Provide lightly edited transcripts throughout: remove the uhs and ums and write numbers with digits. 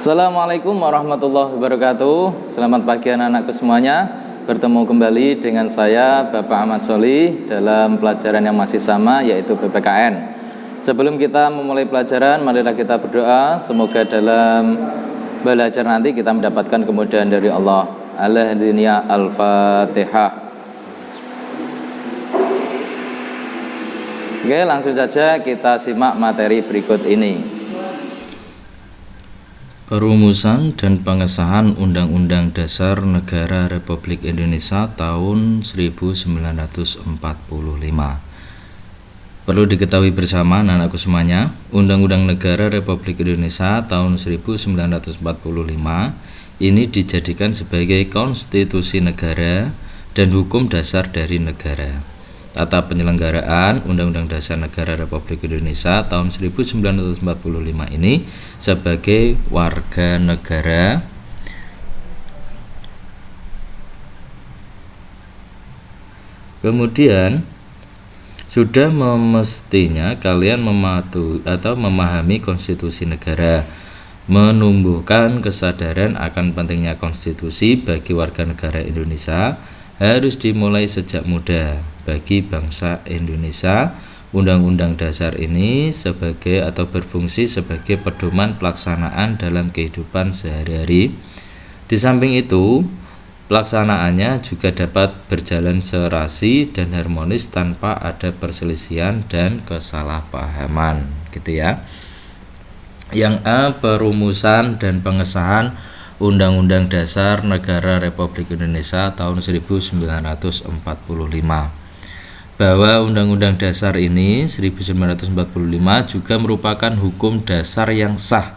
Assalamualaikum warahmatullahi wabarakatuh. Selamat pagi anak-anakku semuanya. Bertemu kembali dengan saya Bapak Ahmad Sholih dalam pelajaran yang masih sama, yaitu PPKN. Sebelum kita memulai pelajaran, marilah kita berdoa. Semoga dalam belajar nanti kita mendapatkan kemudahan dari Allah. Al-Hadiniya Al-Fatihah. Oke, langsung saja kita simak materi berikut ini. Perumusan dan pengesahan Undang-Undang Dasar Negara Republik Indonesia tahun 1945. Perlu diketahui bersama anak-anakku semuanya, Undang-Undang Negara Republik Indonesia tahun 1945 ini dijadikan sebagai konstitusi negara dan hukum dasar dari negara. Tata penyelenggaraan Undang-Undang Dasar Negara Republik Indonesia tahun 1945 ini sebagai warga negara kemudian sudah mestinya kalian mematuhi atau memahami konstitusi negara, menumbuhkan kesadaran akan pentingnya konstitusi bagi warga negara Indonesia harus dimulai sejak muda. Bagi bangsa Indonesia, Undang-Undang Dasar ini sebagai atau berfungsi sebagai pedoman pelaksanaan dalam kehidupan sehari-hari. Di samping itu, pelaksanaannya juga dapat berjalan serasi dan harmonis tanpa ada perselisihan dan kesalahpahaman, gitu ya. Yang A, perumusan dan pengesahan Undang-Undang Dasar Negara Republik Indonesia tahun 1945. Bahwa Undang-Undang Dasar ini 1945 juga merupakan hukum dasar yang sah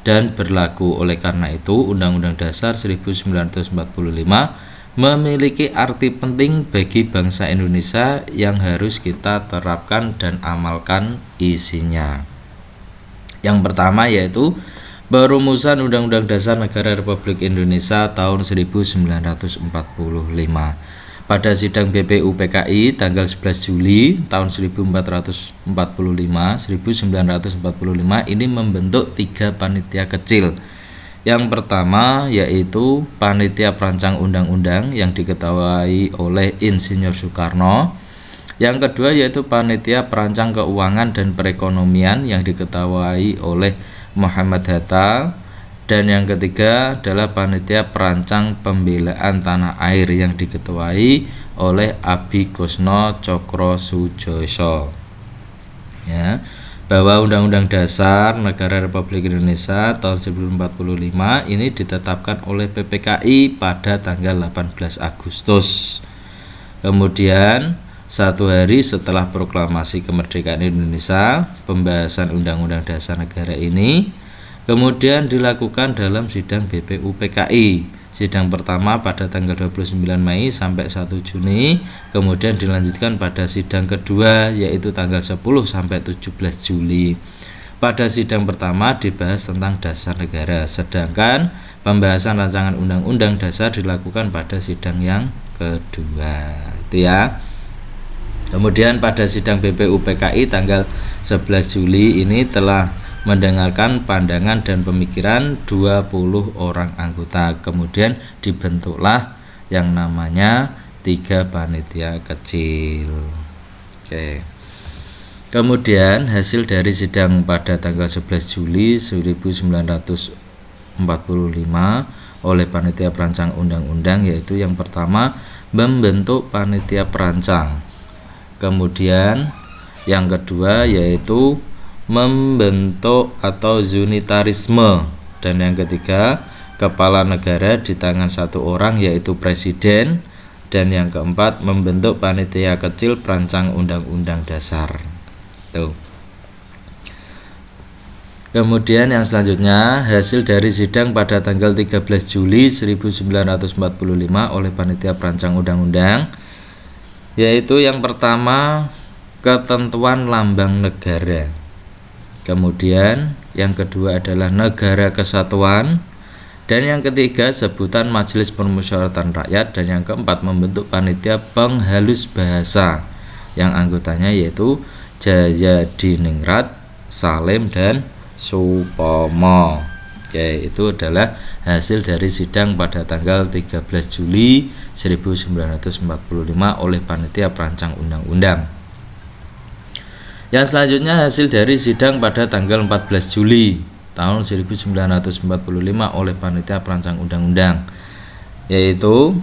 dan berlaku. Oleh karena itu, Undang-Undang Dasar 1945 memiliki arti penting bagi bangsa Indonesia yang harus kita terapkan dan amalkan isinya. Yang pertama yaitu perumusan Undang-Undang Dasar Negara Republik Indonesia tahun 1945. Pada sidang BPUPKI tanggal 11 Juli tahun 1945 ini membentuk 3 panitia kecil. Yang pertama yaitu Panitia Perancang Undang-Undang yang diketuai oleh Insinyur Soekarno. Yang kedua yaitu Panitia Perancang Keuangan dan Perekonomian yang diketuai oleh Muhammad Hatta. Dan yang ketiga adalah Panitia Perancang Pembelaan Tanah Air yang diketuai oleh Abhigosno Cokrosujoso. Ya, bahwa Undang-Undang Dasar Negara Republik Indonesia tahun 1945 ini ditetapkan oleh PPKI pada tanggal 18 Agustus. Kemudian 1 hari setelah proklamasi kemerdekaan Indonesia, pembahasan Undang-Undang Dasar Negara ini kemudian dilakukan dalam sidang BPUPKI. Sidang pertama pada tanggal 29 Mei sampai 1 Juni, kemudian dilanjutkan pada sidang kedua yaitu tanggal 10 sampai 17 Juli. Pada sidang pertama dibahas tentang dasar negara, sedangkan pembahasan rancangan undang-undang dasar dilakukan pada sidang yang kedua. Itu ya. Kemudian pada sidang BPUPKI tanggal 11 Juli ini telah mendengarkan pandangan dan pemikiran 20 orang anggota. Kemudian dibentuklah yang namanya 3 panitia kecil. Oke. Kemudian hasil dari sidang pada tanggal 11 Juli 1945 oleh panitia perancang undang-undang yaitu yang pertama membentuk panitia perancang. Kemudian yang kedua yaitu membentuk atau unitarisme, dan yang ketiga kepala negara di tangan 1 orang yaitu presiden, dan yang keempat membentuk panitia kecil perancang undang-undang dasar. Tuh. Kemudian yang selanjutnya hasil dari sidang pada tanggal 13 Juli 1945 oleh panitia perancang undang-undang yaitu yang pertama ketentuan lambang negara. Kemudian yang kedua adalah negara kesatuan, dan yang ketiga sebutan Majelis Permusyawaratan Rakyat, dan yang keempat membentuk panitia penghalus bahasa yang anggotanya yaitu Jayadiningrat, Salim dan Supomo. Oke, itu adalah hasil dari sidang pada tanggal 13 Juli 1945 oleh panitia perancang undang-undang. Yang selanjutnya hasil dari sidang pada tanggal 14 Juli tahun 1945 oleh panitia perancang undang-undang, yaitu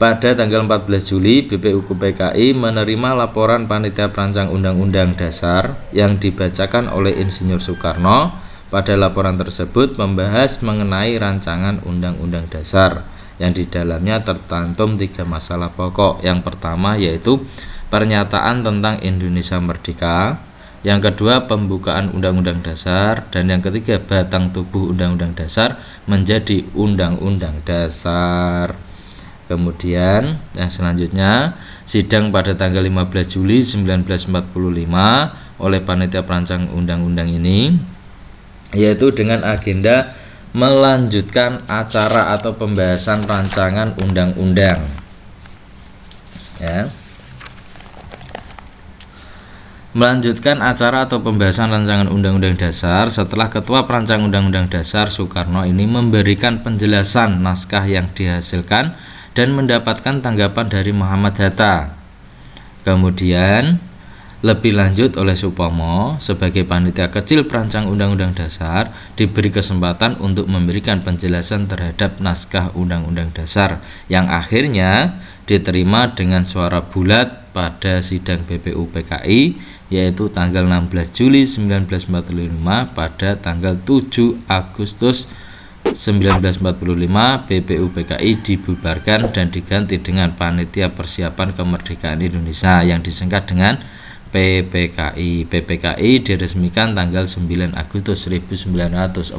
pada tanggal 14 Juli BPUK PKI menerima laporan panitia perancang undang-undang dasar yang dibacakan oleh Insinyur Soekarno. Pada laporan tersebut membahas mengenai rancangan undang-undang dasar yang di dalamnya tercantum 3 masalah pokok. Yang pertama yaitu pernyataan tentang Indonesia Merdeka, yang kedua pembukaan undang-undang dasar, dan yang ketiga batang tubuh undang-undang dasar menjadi undang-undang dasar. Kemudian yang selanjutnya sidang pada tanggal 15 Juli 1945 oleh panitia perancang undang-undang ini, yaitu dengan agenda melanjutkan acara atau pembahasan rancangan undang-undang, ya. Melanjutkan acara atau pembahasan rancangan undang-undang dasar setelah ketua perancang undang-undang dasar Soekarno ini memberikan penjelasan naskah yang dihasilkan dan mendapatkan tanggapan dari Muhammad Hatta. Kemudian lebih lanjut oleh Supomo sebagai panitia kecil perancang undang-undang dasar diberi kesempatan untuk memberikan penjelasan terhadap naskah undang-undang dasar yang akhirnya diterima dengan suara bulat pada sidang BPU PKI, yaitu tanggal 16 Juli 1945 pada tanggal 7 Agustus 1945 BPU PKI dibubarkan dan diganti dengan Panitia Persiapan Kemerdekaan Indonesia yang disingkat dengan PPKI. PPKI diresmikan tanggal 9 Agustus 1945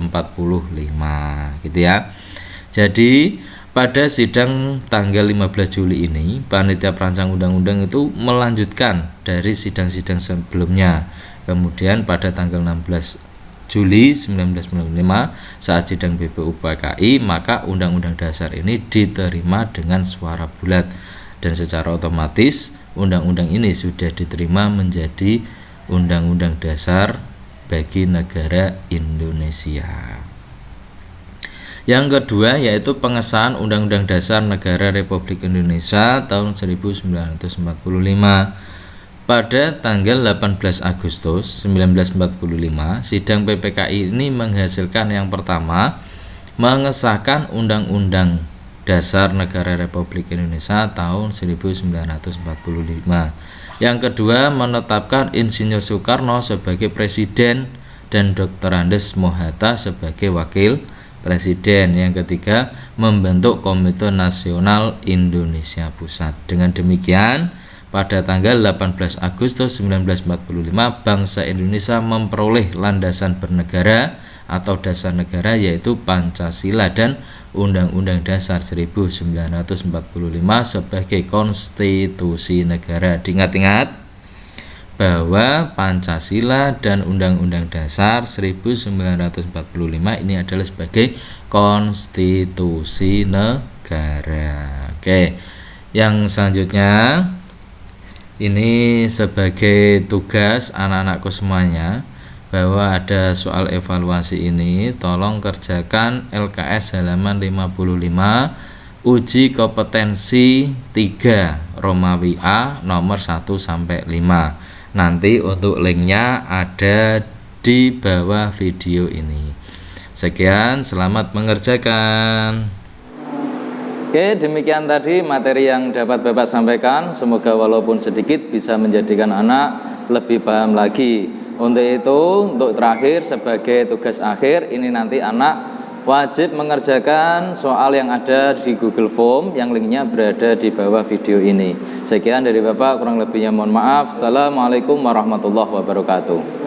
gitu ya. Jadi pada sidang tanggal 15 Juli ini panitia perancang undang-undang itu melanjutkan dari sidang-sidang sebelumnya. Kemudian pada tanggal 16 Juli 1995 saat sidang BPU PKI, maka undang-undang dasar ini diterima dengan suara bulat dan secara otomatis undang-undang ini sudah diterima menjadi undang-undang dasar bagi negara Indonesia. Yang kedua yaitu pengesahan Undang-Undang Dasar Negara Republik Indonesia tahun 1945. Pada tanggal 18 Agustus 1945, sidang PPKI ini menghasilkan yang pertama, mengesahkan Undang-Undang Dasar Negara Republik Indonesia tahun 1945. Yang kedua, menetapkan Insinyur Soekarno sebagai presiden dan Dr. Andes Mohatta sebagai wakil presiden. Yang ketiga, membentuk Komite Nasional Indonesia Pusat. Dengan demikian, pada tanggal 18 Agustus 1945, bangsa Indonesia memperoleh landasan bernegara atau dasar negara, yaitu Pancasila dan Undang-Undang Dasar 1945 sebagai konstitusi negara. Diingat-ingat bahwa Pancasila dan Undang-Undang Dasar 1945 ini adalah sebagai konstitusi negara. Oke, yang selanjutnya ini sebagai tugas anak-anakku semuanya, bahwa ada soal evaluasi ini, tolong kerjakan LKS halaman 55, uji kompetensi 3 Romawi A nomor 1-5. Nanti untuk linknya ada di bawah video ini. Sekian, selamat mengerjakan. Oke, demikian tadi materi yang dapat Bapak sampaikan. Semoga walaupun sedikit bisa menjadikan anak lebih paham lagi. Untuk itu, untuk terakhir sebagai tugas akhir, ini nanti anak wajib mengerjakan soal yang ada di Google Form yang linknya berada di bawah video ini. Sekian dari Bapak, kurang lebihnya mohon maaf. Assalamualaikum warahmatullahi wabarakatuh.